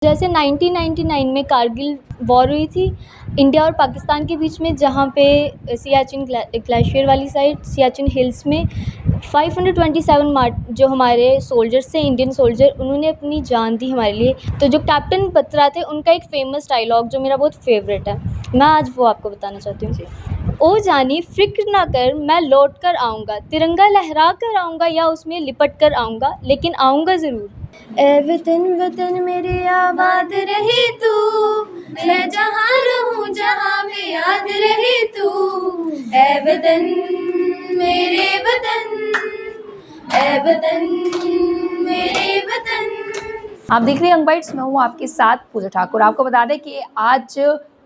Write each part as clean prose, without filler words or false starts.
जैसे 1999 में कारगिल वॉर हुई थी इंडिया और पाकिस्तान के बीच में, जहाँ पे सियाचिन ग्लेशियर वाली साइड सियाचिन हिल्स में 527 जो हमारे सोल्जर्स थे, इंडियन सोल्जर, उन्होंने अपनी जान दी हमारे लिए। तो जो कैप्टन बत्रा थे, उनका एक फ़ेमस डायलॉग जो मेरा बहुत फेवरेट है, मैं आज वो आपको बताना चाहती हूँ। ओ जानी फ़िक्र ना कर, मैं लौट कर आऊँगा, तिरंगा लहरा कर आऊँगा या उसमें लिपट कर आऊँगा, लेकिन आऊँगा ज़रूर। ए वतन वतन मेरे आबाद रहे तू, मैं जहाँ रहूँ जहाँ में याद रहे तू। ए वतन मेरे वतन, ए वतन मेरे वतन। आप देख रहे हैं यंग बाइट्स, मैं हूँ आपके साथ पूजा ठाकुर। आपको बता दें कि आज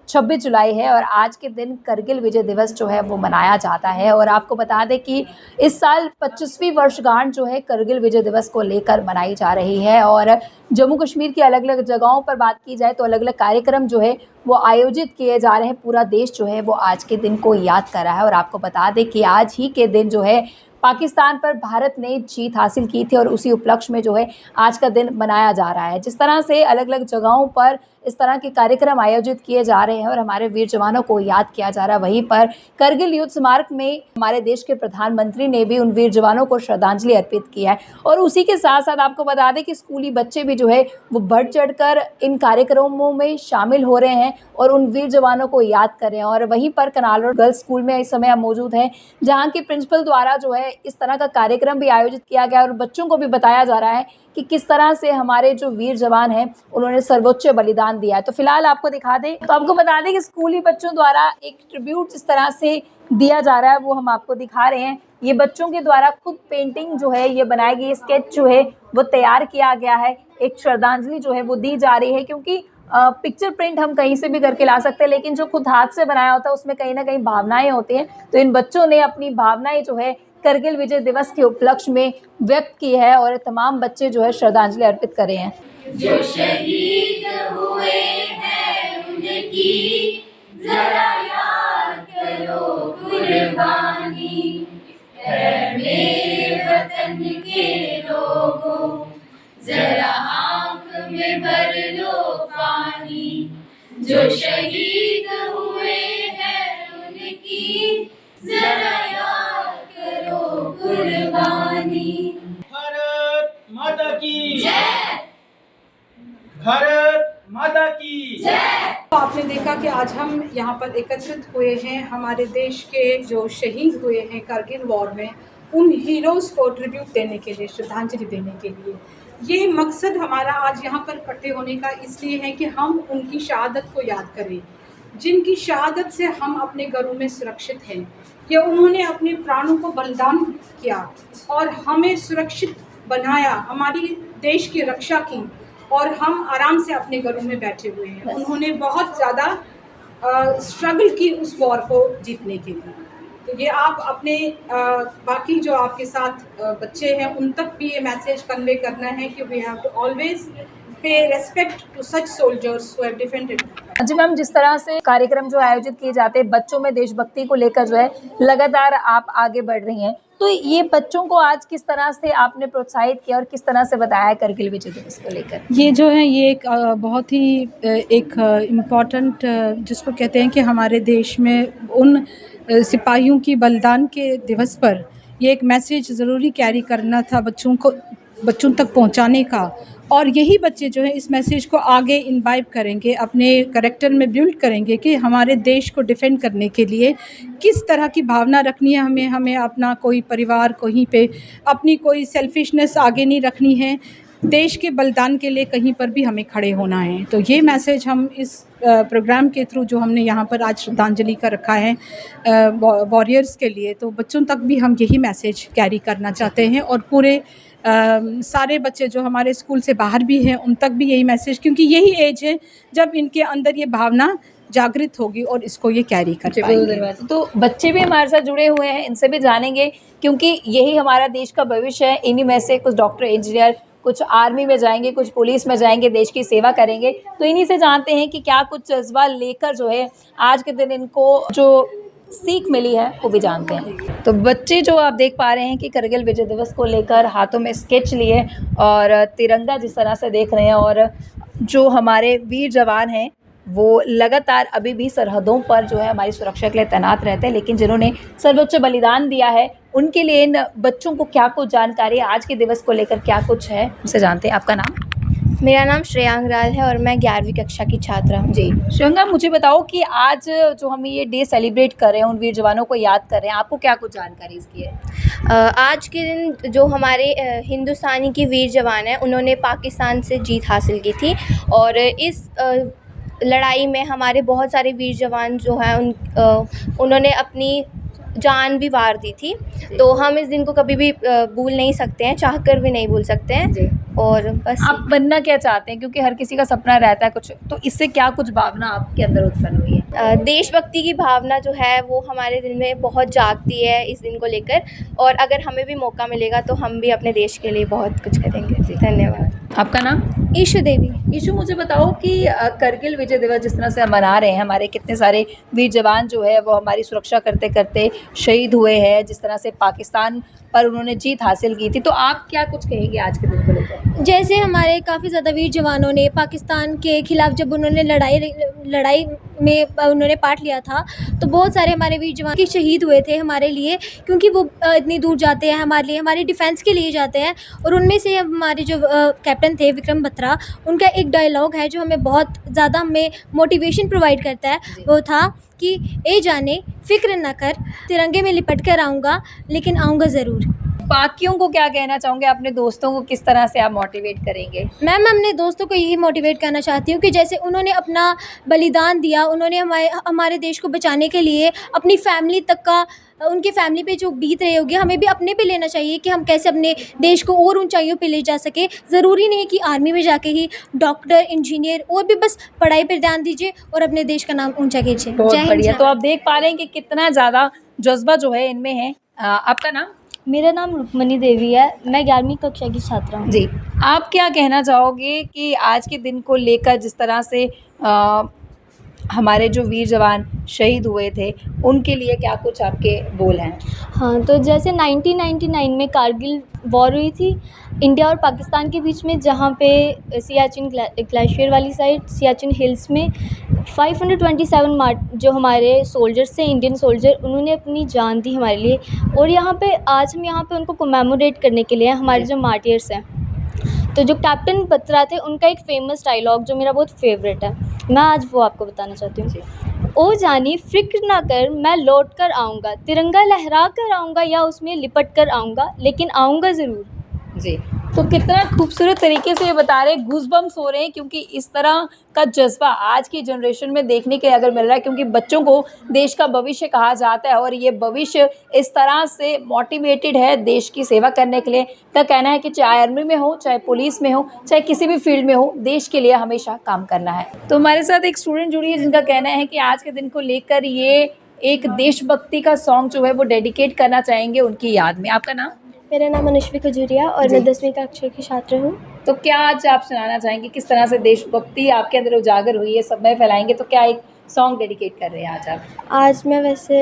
26 जुलाई है और आज के दिन करगिल विजय दिवस जो है वो मनाया जाता है। और आपको बता दें कि इस साल 25वीं वर्षगांठ जो है करगिल विजय दिवस को लेकर मनाई जा रही है। और जम्मू कश्मीर की अलग अलग जगहों पर बात की जाए तो अलग अलग कार्यक्रम जो है वो आयोजित किए जा रहे हैं। पूरा देश जो है वो आज के दिन को याद कर रहा है। और आपको बता दें कि आज ही के दिन जो है पाकिस्तान पर भारत ने जीत हासिल की थी और उसी उपलक्ष्य में जो है आज का दिन मनाया जा रहा है। जिस तरह से अलग अलग जगहों पर इस तरह के कार्यक्रम आयोजित किए जा रहे हैं और हमारे वीर जवानों को याद किया जा रहा है, वहीं पर करगिल युद्ध स्मारक में हमारे देश के प्रधानमंत्री ने भी उन वीर जवानों को श्रद्धांजलि अर्पित किया है। और उसी के साथ साथ आपको बता दें कि स्कूली बच्चे भी जो है वो बढ़ चढ़कर इन कार्यक्रमों में शामिल हो रहे हैं और उन वीर जवानों को याद कर रहे हैं। और वहीं पर कनाल रोड गर्ल्स स्कूल में इस समय हम मौजूद हैं, जहाँ के प्रिंसिपल द्वारा जो है इस तरह का कार्यक्रम भी आयोजित किया गया और बच्चों को भी बताया जा रहा है कि किस तरह से हमारे जो वीर जवान हैं उन्होंने सर्वोच्च बलिदान दिया है। तो फिलहाल आपको दिखा दें, तो आपको बता दें कि स्कूली बच्चों द्वारा एक ट्रिब्यूट जिस तरह से दिया जा रहा है वो हम आपको दिखा रहे हैं। ये बच्चों के द्वारा खुद पेंटिंग जो है ये बनाई गई, स्केच जो है वो तैयार किया गया है। एक श्रद्धांजलि जो है वो दी जा रही है, क्योंकि पिक्चर प्रिंट हम कहीं से भी करके ला सकते हैं, लेकिन जो खुद हाथ से बनाया होता है उसमें कहीं ना कहीं भावनाएं होती हैं। तो इन बच्चों ने अपनी भावनाएं जो है करगिल विजय दिवस के उपलक्ष्य में व्यक्त की है और तमाम बच्चे जो है श्रद्धांजलि अर्पित कर रहे हैं। जो शहीद हुए हैं उनकी जरा याद करो कुर्बानी, है मेरे वतन के लोगों जरा आँख में भर लो पानी। जो शहीद हुए हैं उनकी जरा याद करो कुर्बानी। भारत माता की जय, भारत माता की जय। तो आपने देखा कि आज हम यहाँ पर एकत्रित हुए हैं हमारे देश के जो शहीद हुए हैं करगिल वॉर में, उन हीरोज़ को ट्रिब्यूट देने के लिए, श्रद्धांजलि देने के लिए। ये मकसद हमारा आज यहाँ पर इकट्ठे होने का इसलिए है कि हम उनकी शहादत को याद करें, जिनकी शहादत से हम अपने घरों में सुरक्षित हैं। ये उन्होंने अपने प्राणों को बलिदान किया और हमें सुरक्षित बनाया, हमारी देश की रक्षा की, और हम आराम से अपने घरों में बैठे हुए हैं। उन्होंने बहुत ज़्यादा स्ट्रगल की उस वॉर को जीतने के लिए। तो ये आप अपने बाकी जो आपके साथ बच्चे हैं उन तक भी ये मैसेज कन्वे करना है कि we have to always pay respect to such soldiers who have defended. जी मैम, जिस तरह से कार्यक्रम जो आयोजित किए जाते हैं बच्चों में देशभक्ति को लेकर जो है लगातार आप आगे बढ़ रही हैं, तो ये बच्चों को आज किस तरह से आपने प्रोत्साहित किया और किस तरह से बताया करगिल विजय दिवस को लेकर? ये जो है ये एक बहुत ही एक इम्पॉर्टेंट जिसको कहते हैं कि हमारे देश में उन सिपाहियों की बलिदान के दिवस पर ये एक मैसेज ज़रूरी कैरी करना था बच्चों तक पहुंचाने का। और यही बच्चे जो है इस मैसेज को आगे इम्बाइब करेंगे, अपने करैक्टर में बिल्ड करेंगे कि हमारे देश को डिफेंड करने के लिए किस तरह की भावना रखनी है। हमें अपना कोई परिवार कहीं पे अपनी कोई सेल्फिशनेस आगे नहीं रखनी है, देश के बलिदान के लिए कहीं पर भी हमें खड़े होना है। तो ये मैसेज हम इस प्रोग्राम के थ्रू जो हमने यहाँ पर आज श्रद्धांजलि का रखा है वॉरियर्स के लिए, तो बच्चों तक भी हम यही मैसेज कैरी करना चाहते हैं। और पूरे सारे बच्चे जो हमारे स्कूल से बाहर भी हैं उन तक भी यही मैसेज, क्योंकि यही एज है जब इनके अंदर ये भावना जागृत होगी और इसको ये कैरी कर पाएंगे। तो बच्चे भी हमारे साथ जुड़े हुए हैं, इनसे भी जानेंगे, क्योंकि यही हमारा देश का भविष्य है। इन्हीं में से कुछ डॉक्टर, इंजीनियर, कुछ आर्मी में जाएंगे, कुछ पुलिस में जाएंगे, देश की सेवा करेंगे। तो इन्हीं से जानते हैं कि क्या कुछ जज्बा लेकर जो है आज के दिन इनको जो सीख मिली है वो भी जानते हैं। तो बच्चे जो आप देख पा रहे हैं कि करगिल विजय दिवस को लेकर हाथों में स्केच लिए और तिरंगा जिस तरह से देख रहे हैं और जो हमारे वीर जवान हैं वो लगातार अभी भी सरहदों पर जो है हमारी सुरक्षा के लिए तैनात रहते हैं, लेकिन जिन्होंने सर्वोच्च बलिदान दिया है उनके लिए इन बच्चों को क्या कुछ जानकारी है, आज के दिवस को लेकर क्या कुछ है, उनसे जानते हैं। आपका नाम? मेरा नाम श्रेया अंगराल है और मैं 11वीं कक्षा की छात्रा हूँ। जी श्रेयांका, मुझे बताओ कि आज जो हम ये डे सेलिब्रेट कर रहे हैं, उन वीर जवानों को याद कर रहे हैं, आपको क्या कुछ जानकारी इसकी है? आज के दिन जो हमारे हिंदुस्तानी के वीर जवान हैं उन्होंने पाकिस्तान से जीत हासिल की थी और इस लड़ाई में हमारे बहुत सारे वीर जवान जो हैं उन्होंने अपनी जान भी वार दी थी। तो हम इस दिन को कभी भी भूल नहीं सकते हैं, चाहकर भी नहीं भूल सकते हैं। और बस आप बनना क्या चाहते हैं, क्योंकि हर किसी का सपना रहता है कुछ, तो इससे क्या कुछ भावना आपके अंदर उत्पन्न हुई है? देशभक्ति की भावना जो है वो हमारे दिल में बहुत जागती है इस दिन को लेकर, और अगर हमें भी मौका मिलेगा तो हम भी अपने देश के लिए बहुत कुछ करेंगे। धन्यवाद। आपका नाम? ईशु देवी। ईशु, मुझे बताओ कि करगिल विजय दिवस जिस तरह से हम मना रहे हैं, हमारे कितने सारे वीर जवान जो है वो हमारी सुरक्षा करते करते शहीद हुए हैं, जिस तरह से पाकिस्तान पर उन्होंने जीत हासिल की थी, तो आप क्या कुछ कहेंगे आज के दिन को लेकर? जैसे हमारे काफ़ी ज़्यादा वीर जवानों ने पाकिस्तान के ख़िलाफ़ जब उन्होंने लड़ाई में उन्होंने पार्ट लिया था, तो बहुत सारे हमारे वीर जवान की शहीद हुए थे हमारे लिए, क्योंकि वो इतनी दूर जाते हैं हमारे लिए, हमारी डिफेंस के लिए जाते हैं। और उनमें से हमारे जो कैप्टन थे विक्रम बत्रा, उनका एक डायलॉग है जो हमें बहुत ज़्यादा हमें मोटिवेशन प्रोवाइड करता है। वो था कि ए जाने फ़िक्र न कर, तिरंगे में लिपट कर आऊँगा, लेकिन आऊँगा ज़रूर। बाकियों को क्या कहना चाहोगे, अपने दोस्तों को किस तरह से आप मोटिवेट करेंगे? मैम, मैं अपने दोस्तों को यही मोटिवेट करना चाहती हूँ कि जैसे उन्होंने अपना बलिदान दिया, उन्होंने हमारे देश को बचाने के लिए अपनी फैमिली तक का, उनके फैमिली पे जो बीत रही होगी, हमें भी अपने पे लेना चाहिए कि हम कैसे अपने देश को और ऊंचाइयों पे ले जा सके। ज़रूरी नहीं कि आर्मी में जाके ही डॉक्टर, इंजीनियर, और भी बस पढ़ाई पर ध्यान दीजिए और अपने देश का नाम ऊंचा कीजिए। बहुत बढ़िया। तो आप देख पा रहे हैं कि कितना ज़्यादा जज्बा जो है इनमें है। आपका नाम? मेरा नाम रुक्मणी देवी है, मैं 11वीं कक्षा की छात्रा हूँ। जी, आप क्या कहना चाहोगे कि आज के दिन को लेकर जिस तरह से हमारे जो वीर जवान शहीद हुए थे, उनके लिए क्या कुछ आपके बोल हैं? हाँ, तो जैसे 1999 में कारगिल वॉर हुई थी इंडिया और पाकिस्तान के बीच में, जहाँ पे सियाचिन ग्लेशियर वाली साइड, सियाचिन हिल्स में 527 जो हमारे सोल्जर्स थे, इंडियन सोल्जर, उन्होंने अपनी जान दी हमारे लिए। और यहाँ पे आज हम यहाँ पे उनको कमेमोरेट करने के लिए हमारे जो मार्टियर्स हैं, तो जो कैप्टन बत्रा थे उनका एक फ़ेमस डायलॉग जो मेरा बहुत फेवरेट है, मैं आज वो आपको बताना चाहती हूँ। ओ जानी फ़िक्र ना कर, मैं लौट कर आऊँगा, तिरंगा लहरा कर आऊँगा या उसमें लिपट कर आऊँगा, लेकिन आऊँगा ज़रूर। जी, तो कितना खूबसूरत तरीके से ये बता रहे हैं, गूज़बम्प्स हो रहे हैं, क्योंकि इस तरह का जज्बा आज की जनरेशन में देखने के अगर मिल रहा है, क्योंकि बच्चों को देश का भविष्य कहा जाता है और ये भविष्य इस तरह से मोटिवेटेड है देश की सेवा करने के लिए। का कहना है कि चाहे आर्मी में हो, चाहे पुलिस में हो, चाहे किसी भी फील्ड में हो, देश के लिए हमेशा काम करना है। तो हमारे साथ एक स्टूडेंट जुड़ी है जिनका कहना है कि आज के दिन को लेकर ये एक देशभक्ति का सॉन्ग जो है वो डेडिकेट करना चाहेंगे उनकी याद में। आपका नाम? मेरा नाम अनुश्वी खजूरिया और मैं 10वीं कक्षा की छात्र हूँ। तो क्या आज आप सुनाना चाहेंगे, किस तरह से देशभक्ति आपके अंदर उजागर हुई है, सब में फैलाएंगे, तो क्या एक सॉन्ग डेडिकेट कर रहे हैं आज आप? आज मैं वैसे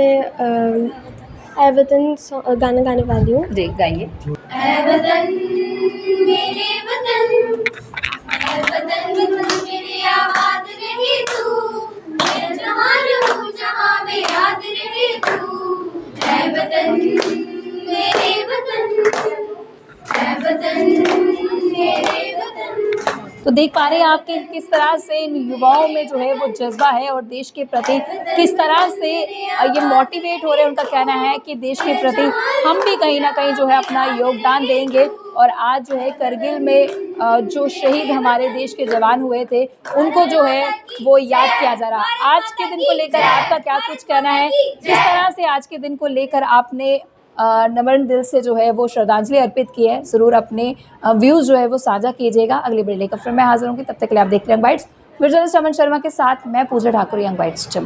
ऐ वतन गाना गाने वाली हूँ। जी, गाइए। ऐ वतन मेरे वतन, ऐ वतन वतन मेरे आबाद रहे तू, मैं जहाँ रहूँ जहाँ में याद रहे तू। ऐ वतन मेरे वतन, ऐ वतन मेरे वतन। तो देख पा रहे हैं आप कि किस तरह से इन युवाओं में जो है वो जज्बा है और देश के प्रति किस तरह से ये मोटिवेट हो रहे हैं। उनका कहना है कि देश के प्रति हम भी कहीं ना कहीं जो है अपना योगदान देंगे। और आज जो है करगिल में जो शहीद हमारे देश के जवान हुए थे उनको जो है वो याद किया जा रहा है। आज के दिन को लेकर आपका क्या कुछ कहना है, किस तरह से आज के दिन को लेकर आपने नम्र दिल से जो है वो श्रद्धांजलि अर्पित की है, ज़रूर अपने व्यूज़ जो है वो साझा कीजिएगा। अगली वीडियो लेकर फिर मैं हाजिर होंगी, तब तक के लिए आप देखते हैं यंग बाइट्स। जर्नलिस्ट अमन शर्मा के साथ मैं पूजा ठाकुर, यंग बाइट्स जम्मू।